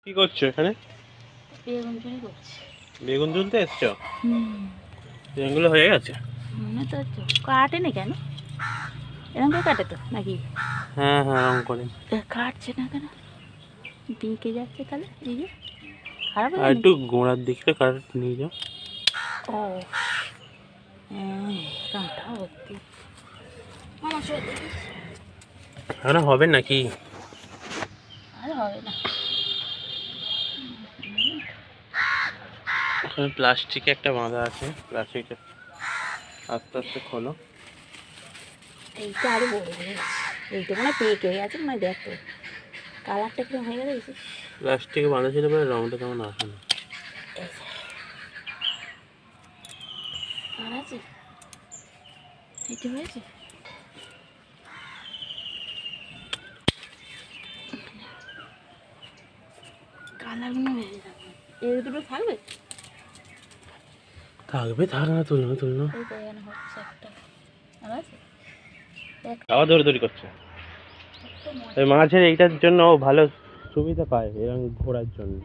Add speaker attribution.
Speaker 1: কি করছো এখানে?
Speaker 2: বেগুন চুরি করছি।
Speaker 1: বেগুন তুলতে এসছো?
Speaker 2: হুম,
Speaker 1: বেগুনগুলো হয়ে গেছে?
Speaker 2: মনে তো হচ্ছে কাটে না কেন? এরকম করে কাটে তো নাকি?
Speaker 1: হ্যাঁ হ্যাঁ, রং করে।
Speaker 2: কাটছে না কেন? বেঁকে যাচ্ছে তাহলে এই যে খারাপ
Speaker 1: আর
Speaker 2: হয়ে
Speaker 1: একটু গোড়ার দিকটা কাট নিয়ে যাও।
Speaker 2: ও হ্যাঁ, কাঁটা ভর্তি আমার সত্যি
Speaker 1: এখন হবে নাকি?
Speaker 2: আর হবে না।
Speaker 1: এখানে প্লাস্টিকে একটা বাঁধা আছে, প্লাস্টিকটা আস্তে আস্তে খোলো।
Speaker 2: এইটা আরো বড় হয়ে গেছে। এইটা মানে পেকে হয়ে গেছে মানে দেখ তো কালারটা কিরকম হয়ে গেছে দেখছিস?
Speaker 1: প্লাস্টিকে বাঁধা ছিল বলে রংটা তেমন আসে না।
Speaker 2: এই যে আর আছে এইটা হয়েছে। কালারগুলো ভেজে থাকবে, এই দুটো থাকবে।
Speaker 1: থাকবে, থাক না, তুলনো তুলনো।
Speaker 2: এই তো এখানে হচ্ছে একটা আর আছে
Speaker 1: আবার দৌড়ি করছে।
Speaker 2: একটা
Speaker 1: ওই মাছের এইটার জন্য ও ভালো সুবিধা পায় এরকম ঘোরার জন্য।